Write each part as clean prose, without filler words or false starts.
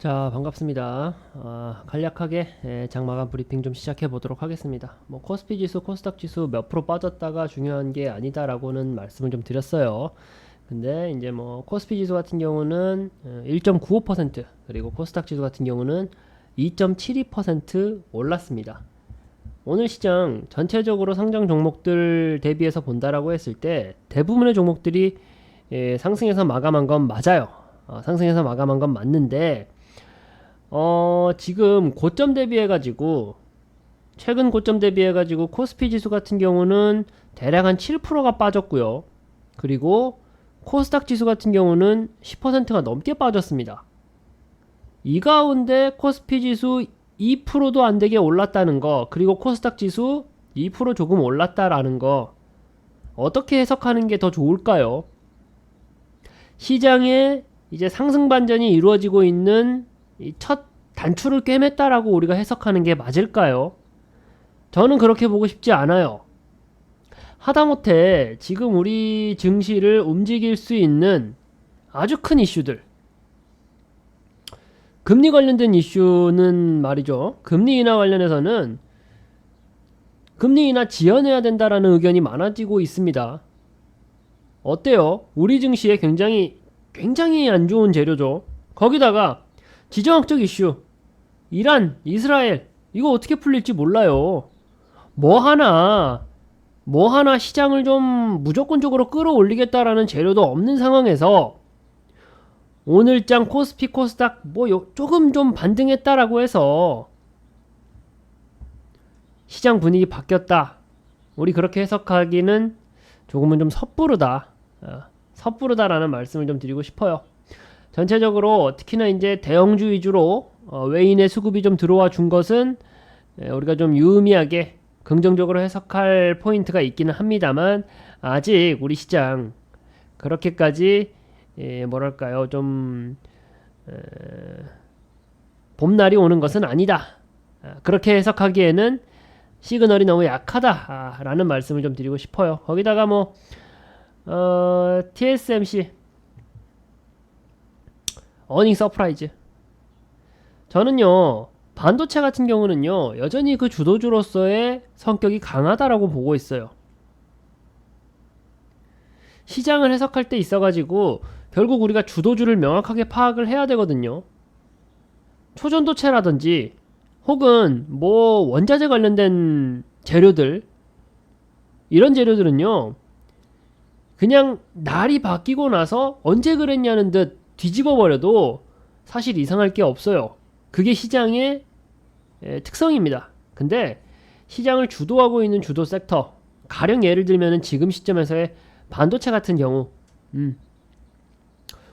자, 반갑습니다. 간략하게 장마감 브리핑 좀 시작해 보도록 하겠습니다. 뭐 코스피 지수, 코스닥 지수 몇 프로 빠졌다가 중요한 게 아니다라고는 말씀을 좀 드렸어요. 근데 이제 뭐 코스피 지수 같은 경우는 1.95%, 그리고 코스닥 지수 같은 경우는 2.72% 올랐습니다. 오늘 시장 전체적으로 상장 종목들 대비해서 본다라고 했을 때 대부분의 종목들이 상승해서 마감한 건 맞아요. 상승해서 마감한 건 맞는데 지금 고점 대비해가지고, 최근 고점 대비해가지고, 코스피 지수 같은 경우는 대략 한 7%가 빠졌고요. 그리고 코스닥 지수 같은 경우는 10%가 넘게 빠졌습니다. 이 가운데 코스피 지수 2%도 안 되게 올랐다는 거, 그리고 코스닥 지수 2% 조금 올랐다라는 거, 어떻게 해석하는 게 더 좋을까요? 시장에 이제 상승 반전이 이루어지고 있는 이 첫 단추를 꿰맸다라고 우리가 해석하는 게 맞을까요? 저는 그렇게 보고 싶지 않아요. 하다못해 지금 우리 증시를 움직일 수 있는 아주 큰 이슈들, 금리 관련된 이슈는 말이죠. 금리 인하 관련해서는 금리 인하 지연해야 된다라는 의견이 많아지고 있습니다. 어때요? 우리 증시에 굉장히 안 좋은 재료죠. 거기다가 지정학적 이슈, 이란, 이스라엘, 이거 어떻게 풀릴지 몰라요. 뭐 하나 시장을 좀 무조건적으로 끌어올리겠다라는 재료도 없는 상황에서 오늘장 코스피 코스닥 조금 좀 반등했다라고 해서 시장 분위기 바뀌었다, 우리 그렇게 해석하기는 조금은 좀 섣부르다라는 말씀을 좀 드리고 싶어요. 전체적으로 특히나 이제 대형주 위주로 외인의 수급이 좀 들어와 준 것은 우리가 좀 유의미하게 긍정적으로 해석할 포인트가 있기는 합니다만, 아직 우리 시장 그렇게까지 뭐랄까요, 좀 봄날이 오는 것은 아니다, 그렇게 해석하기에는 시그널이 너무 약하다라는 말씀을 좀 드리고 싶어요. 거기다가 뭐 TSMC 어닝 서프라이즈, 저는요 반도체 같은 경우는요 여전히 그 주도주로서의 성격이 강하다라고 보고 있어요. 시장을 해석할 때 있어가지고 결국 우리가 주도주를 명확하게 파악을 해야 되거든요. 초전도체라든지 혹은 뭐 원자재 관련된 재료들, 이런 재료들은요 그냥 날이 바뀌고 나서 언제 그랬냐는 듯 뒤집어 버려도 사실 이상할 게 없어요. 그게 시장의 특성입니다. 근데 시장을 주도하고 있는 주도 섹터, 가령 예를 들면 지금 시점에서의 반도체 같은 경우,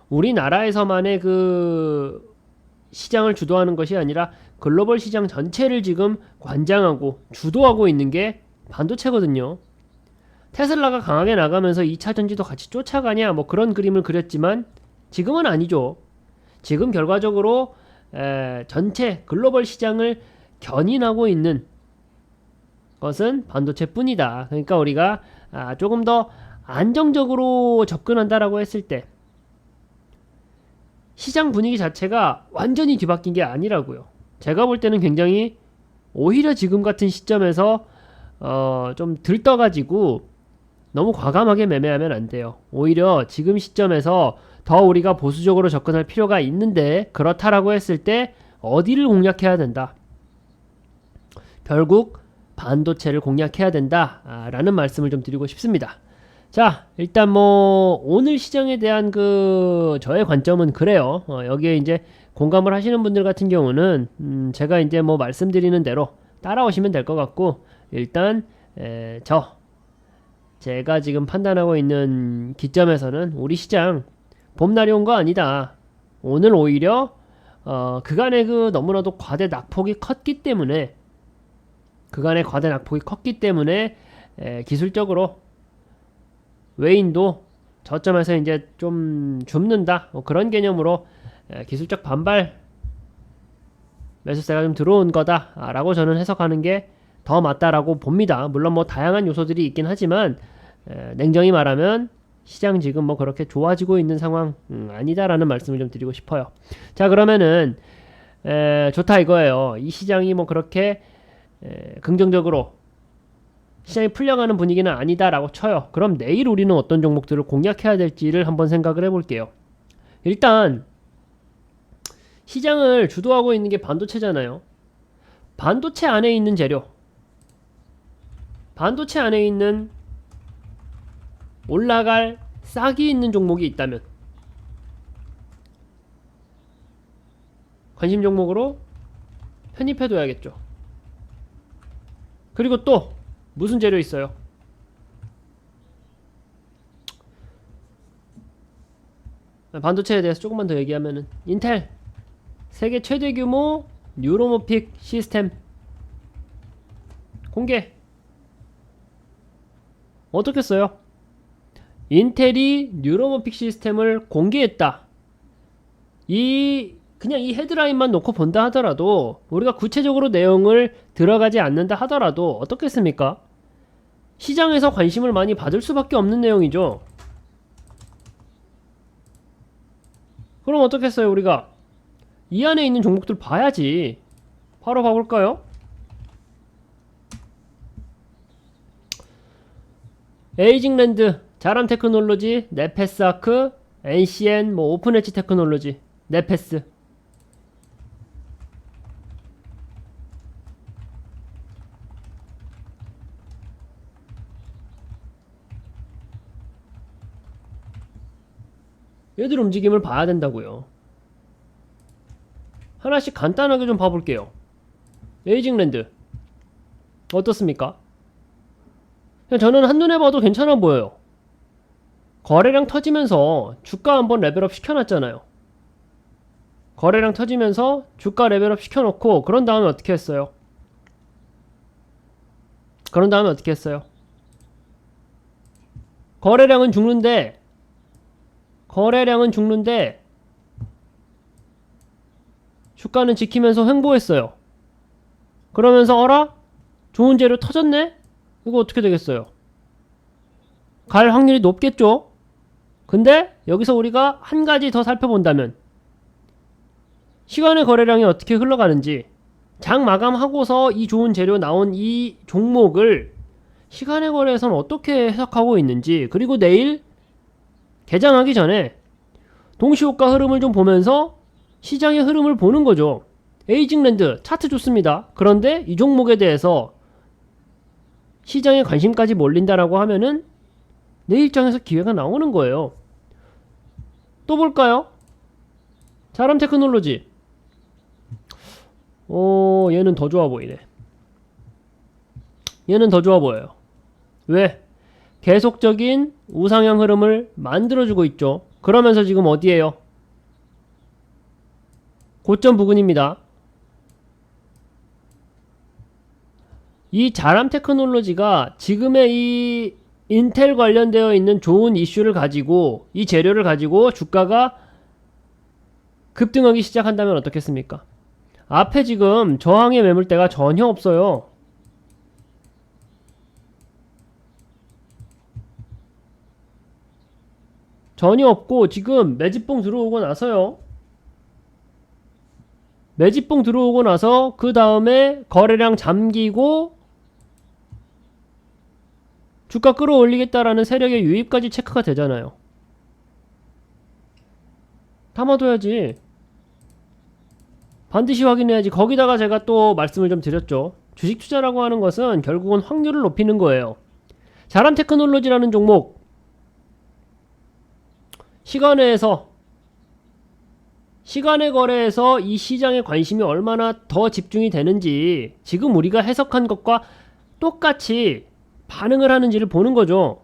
우리나라에서만의 그 시장을 주도하는 것이 아니라 글로벌 시장 전체를 지금 관장하고 주도하고 있는 게 반도체거든요. 테슬라가 강하게 나가면서 2차 전지도 같이 쫓아가냐, 뭐 그런 그림을 그렸지만 지금은 아니죠. 지금 결과적으로 전체 글로벌 시장을 견인하고 있는 것은 반도체뿐이다. 그러니까 우리가 조금 더 안정적으로 접근한다라고 했을 때 시장 분위기 자체가 완전히 뒤바뀐 게 아니라고요. 제가 볼 때는 굉장히 오히려 지금 같은 시점에서 좀 들떠가지고 너무 과감하게 매매하면 안 돼요. 오히려 지금 시점에서 더 우리가 보수적으로 접근할 필요가 있는데, 그렇다라고 했을 때 어디를 공략해야 된다? 결국 반도체를 공략해야 된다 라는 말씀을 좀 드리고 싶습니다. 자, 일단 뭐 오늘 시장에 대한 그 저의 관점은 그래요. 여기에 이제 공감을 하시는 분들 같은 경우는 제가 이제 뭐 말씀드리는 대로 따라오시면 될 것 같고, 일단 제가 지금 판단하고 있는 기점에서는 우리 시장 봄날이 온 거 아니다. 오늘 오히려 그간의 그 너무나도 과대 낙폭이 컸기 때문에, 기술적으로 외인도 저점에서 이제 좀 줍는다, 뭐 그런 개념으로 기술적 반발 매수세가 좀 들어온 거다라고 저는 해석하는 게 더 맞다라고 봅니다. 물론 뭐 다양한 요소들이 있긴 하지만 냉정히 말하면 시장 지금 뭐 그렇게 좋아지고 있는 상황 아니다라는 말씀을 좀 드리고 싶어요. 자, 그러면은 좋다 이거예요. 이 시장이 뭐 그렇게 긍정적으로 시장이 풀려가는 분위기는 아니다라고 쳐요. 그럼 내일 우리는 어떤 종목들을 공략해야 될지를 한번 생각을 해볼게요. 일단 시장을 주도하고 있는 게 반도체잖아요. 반도체 안에 있는 재료, 반도체 안에 있는 올라갈 싹이 있는 종목이 있다면 관심 종목으로 편입해둬야겠죠. 그리고 또 무슨 재료 있어요? 반도체에 대해서 조금만 더 얘기하면은 인텔 세계 최대 규모 뉴로모픽 시스템 공개. 어떻게 써요? 인텔이 뉴로모픽 시스템을 공개했다. 그냥 이 헤드라인만 놓고 본다 하더라도, 우리가 구체적으로 내용을 들어가지 않는다 하더라도 어떻겠습니까? 시장에서 관심을 많이 받을 수밖에 없는 내용이죠. 그럼 어떻겠어요? 우리가 이 안에 있는 종목들 봐야지. 바로 봐볼까요? 에이징랜드, 자람테크놀로지, 네페스아크, NCN, 뭐 오픈엣지 테크놀로지, 네페스. 얘들 움직임을 봐야 된다고요. 하나씩 간단하게 좀 봐볼게요. 에이징랜드 어떻습니까? 그냥 저는 한눈에 봐도 괜찮아 보여요. 거래량 터지면서 주가 한번 레벨업 시켜놨잖아요. 거래량 터지면서 주가 레벨업 시켜놓고 그런 다음에 어떻게 했어요? 거래량은 죽는데 주가는 지키면서 횡보했어요. 그러면서 어라? 좋은 재료 터졌네? 이거 어떻게 되겠어요? 갈 확률이 높겠죠? 근데 여기서 우리가 한 가지 더 살펴본다면 시간의 거래량이 어떻게 흘러가는지, 장 마감하고서 이 좋은 재료 나온 이 종목을 시간의 거래에서는 어떻게 해석하고 있는지, 그리고 내일 개장하기 전에 동시효과 흐름을 좀 보면서 시장의 흐름을 보는 거죠. 에이징랜드 차트 좋습니다. 그런데 이 종목에 대해서 시장의 관심까지 몰린다라고 하면은 내일장에서 기회가 나오는 거예요. 또 볼까요? 자람테크놀로지. 얘는 더 좋아 보이네. 얘는 더 좋아 보여요. 왜? 계속적인 우상향 흐름을 만들어주고 있죠. 그러면서 지금 어디에요? 고점 부근입니다. 이 자람 테크놀로지가 지금의 이 인텔 관련되어 있는 좋은 이슈를 가지고, 이 재료를 가지고 주가가 급등하기 시작한다면 어떻겠습니까? 앞에 지금 저항의 매물대가 전혀 없어요. 전혀 없고 지금 매집봉 들어오고 나서요. 매집봉 들어오고 나서 그 다음에 거래량 잠기고 주가 끌어올리겠다라는 세력의 유입까지 체크가 되잖아요. 담아둬야지. 반드시 확인해야지. 거기다가 제가 또 말씀을 좀 드렸죠. 주식 투자라고 하는 것은 결국은 확률을 높이는 거예요. 자람 테크놀로지라는 종목, 시간의 거래에서 이 시장의 관심이 얼마나 더 집중이 되는지, 지금 우리가 해석한 것과 똑같이 반응을 하는지를 보는 거죠.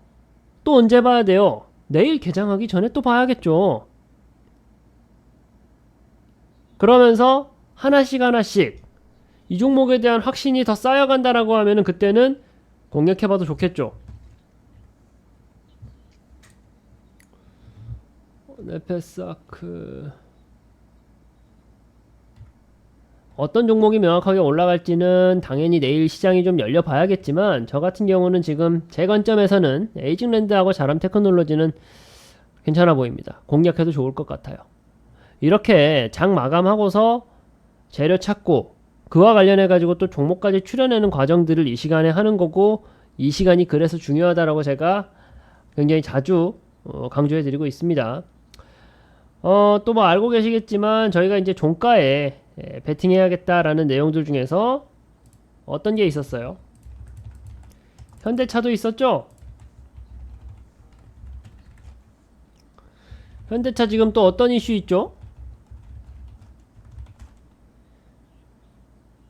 또 언제 봐야 돼요? 내일 개장하기 전에 또 봐야겠죠. 그러면서 하나씩 이 종목에 대한 확신이 더 쌓여간다라고 하면은 그때는 공략해봐도 좋겠죠. 네페스아크 어떤 종목이 명확하게 올라갈지는 당연히 내일 시장이 좀 열려봐야겠지만, 저 같은 경우는 지금 제 관점에서는 에이징랜드하고 자람테크놀로지는 괜찮아 보입니다. 공략해도 좋을 것 같아요. 이렇게 장 마감하고서 재료 찾고 그와 관련해 가지고 또 종목까지 추려내는 과정들을 이 시간에 하는 거고, 이 시간이 그래서 중요하다라고 제가 굉장히 자주 강조해 드리고 있습니다. 또 뭐 알고 계시겠지만 저희가 이제 종가에 베팅해야겠다라는 내용들 중에서 어떤 게 있었어요? 현대차도 있었죠? 현대차 지금 또 어떤 이슈 있죠?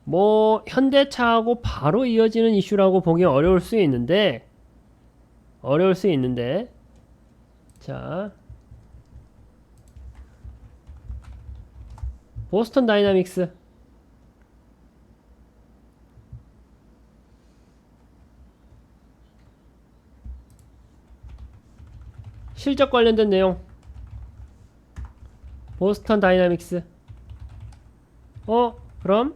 뭐 현대차하고 바로 이어지는 이슈라고 보기 어려울 수 있는데, 자, 보스턴 다이나믹스 실적 관련된 내용. 보스턴 다이나믹스. 그럼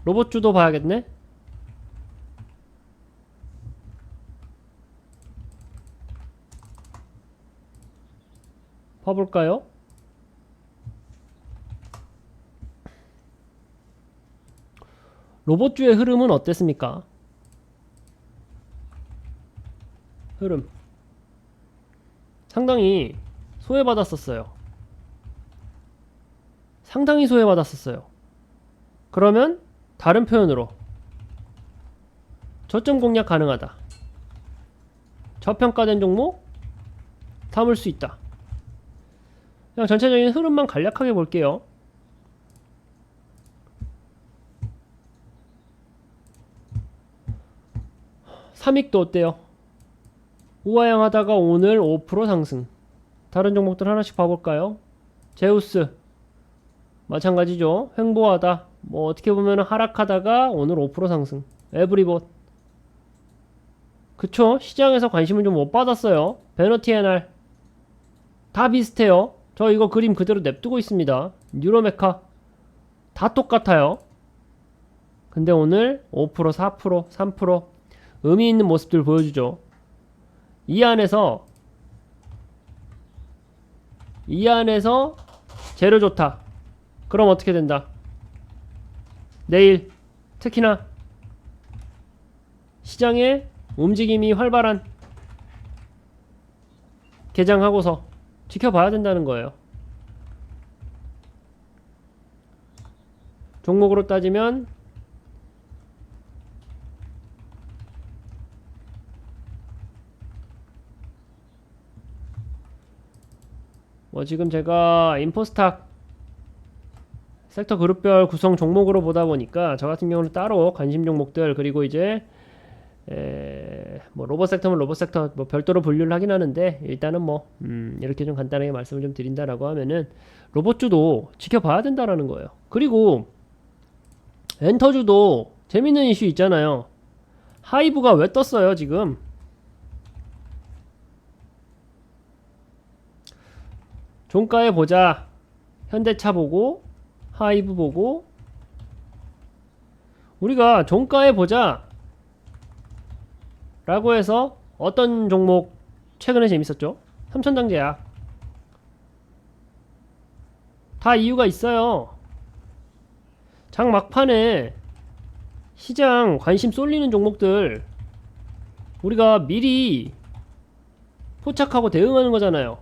로봇주도 봐야겠네. 봐볼까요? 로봇주의 흐름은 어땠습니까? 흐름 상당히 소외받았었어요. 상당히 소외받았었어요. 그러면 다른 표현으로 저점 공략 가능하다. 저평가된 종목 담을 수 있다. 그냥 전체적인 흐름만 간략하게 볼게요. 삼익도 어때요? 우아향하다가 오늘 5% 상승. 다른 종목들 하나씩 봐볼까요? 제우스 마찬가지죠. 횡보하다 뭐 어떻게 보면 하락하다가 오늘 5% 상승. 에브리봇 그쵸? 시장에서 관심을 좀 못 받았어요. 베너티에날 다 비슷해요. 저 이거 그림 그대로 냅두고 있습니다. 뉴로메카 다 똑같아요. 근데 오늘 5%, 4%, 3% 의미 있는 모습들 보여주죠. 이 안에서 재료 좋다. 그럼 어떻게 된다? 내일 특히나 시장의 움직임이 활발한 개장하고서 지켜봐야 된다는 거예요. 종목으로 따지면 뭐 지금 제가 인포스탁 섹터 그룹별 구성 종목으로 보다 보니까 저 같은 경우는 따로 관심 종목들, 그리고 이제 뭐 로봇 섹터면 로봇 섹터 뭐 별도로 분류를 하긴 하는데, 일단은 뭐 이렇게 좀 간단하게 말씀을 좀 드린다라고 하면은 로봇주도 지켜봐야 된다라는 거예요. 그리고 엔터주도 재밌는 이슈 있잖아요. 하이브가 왜 떴어요 지금? 종가에 보자. 현대차 보고 하이브 보고, 우리가 종가에 보자 라고 해서 어떤 종목 최근에 재밌었죠? 삼천당제약. 다 이유가 있어요. 장 막판에 시장 관심 쏠리는 종목들 우리가 미리 포착하고 대응하는 거잖아요.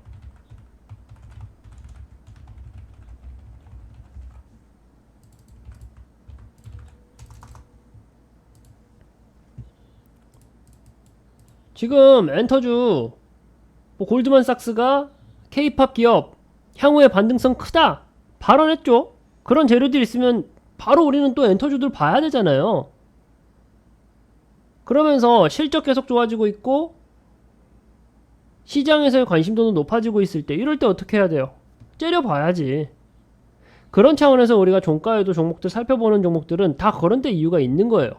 지금 엔터주 뭐 골드만삭스가 K-팝 기업 향후의 반등성 크다 발언했죠. 그런 재료들이 있으면 바로 우리는 또 엔터주들 봐야 되잖아요. 그러면서 실적 계속 좋아지고 있고 시장에서의 관심도는 높아지고 있을 때, 이럴 때 어떻게 해야 돼요? 째려봐야지. 그런 차원에서 우리가 종가에도 종목들 살펴보는 종목들은 다 그런 데 이유가 있는 거예요.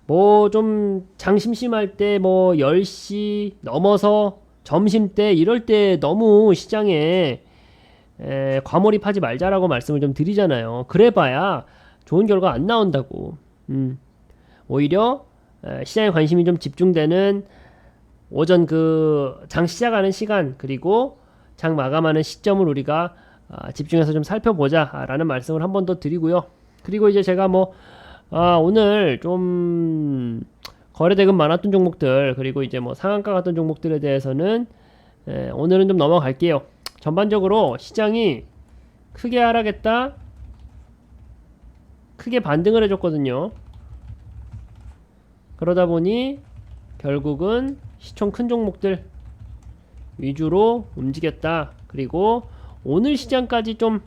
뭐 좀 장 심심할 때 뭐 10시 넘어서 점심때 이럴 때 너무 시장에 과몰입하지 말자라고 말씀을 좀 드리잖아요. 그래봐야 좋은 결과 안 나온다고. 오히려 시장에 관심이 좀 집중되는 오전 그 장 시작하는 시간, 그리고 장 마감하는 시점을 우리가 집중해서 좀 살펴보자 라는 말씀을 한 번 더 드리고요. 그리고 이제 제가 뭐 오늘 좀 거래대금 많았던 종목들, 그리고 이제 뭐 상한가 같던 종목들에 대해서는 오늘은 좀 넘어갈게요. 전반적으로 시장이 크게 하락했다, 크게 반등을 해줬거든요. 그러다 보니 결국은 시총 큰 종목들 위주로 움직였다. 그리고 오늘 시장까지 좀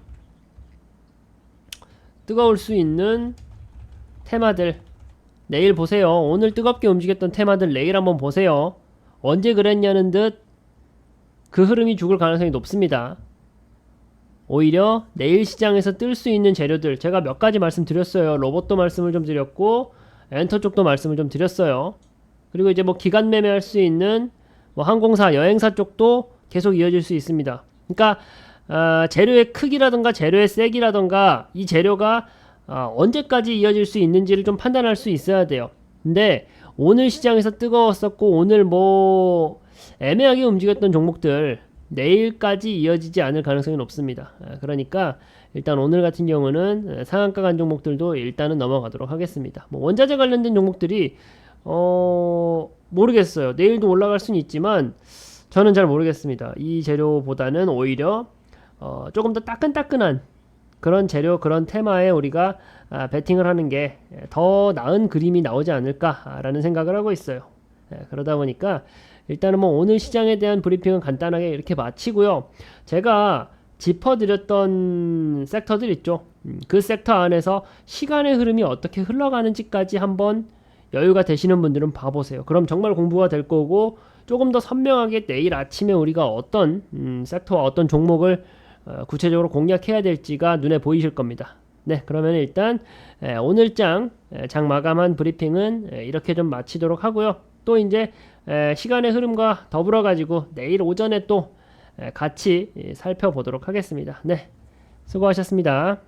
뜨거울 수 있는 테마들 내일 보세요. 오늘 뜨겁게 움직였던 테마들 내일 한번 보세요. 언제 그랬냐는 듯 그 흐름이 죽을 가능성이 높습니다. 오히려 내일 시장에서 뜰 수 있는 재료들, 제가 몇 가지 말씀드렸어요. 로봇도 말씀을 좀 드렸고 엔터 쪽도 말씀을 좀 드렸어요. 그리고 이제 뭐 기간 매매할 수 있는 뭐 항공사, 여행사 쪽도 계속 이어질 수 있습니다. 그러니까 재료의 크기라던가 재료의 세기라던가 이 재료가 언제까지 이어질 수 있는지를 좀 판단할 수 있어야 돼요. 근데 오늘 시장에서 뜨거웠었고 오늘 뭐 애매하게 움직였던 종목들 내일까지 이어지지 않을 가능성이 높습니다. 그러니까 일단 오늘 같은 경우는 상한가 간 종목들도 일단은 넘어가도록 하겠습니다. 뭐 원자재 관련된 종목들이 모르겠어요. 내일도 올라갈 수는 있지만 저는 잘 모르겠습니다. 이 재료보다는 오히려 조금 더 따끈따끈한 그런 재료, 그런 테마에 우리가 베팅을 하는 게 더 나은 그림이 나오지 않을까라는 생각을 하고 있어요. 그러다 보니까 일단은 뭐 오늘 시장에 대한 브리핑은 간단하게 이렇게 마치고요. 제가 짚어드렸던 섹터들 있죠. 그 섹터 안에서 시간의 흐름이 어떻게 흘러가는지까지 한번 여유가 되시는 분들은 봐보세요. 그럼 정말 공부가 될 거고 조금 더 선명하게 내일 아침에 우리가 어떤 섹터와 어떤 종목을 구체적으로 공략해야 될지가 눈에 보이실 겁니다. 네, 그러면 일단 오늘 장 마감한 브리핑은 이렇게 좀 마치도록 하고요. 또 이제 시간의 흐름과 더불어 가지고 내일 오전에 또 같이 살펴보도록 하겠습니다. 네, 수고하셨습니다.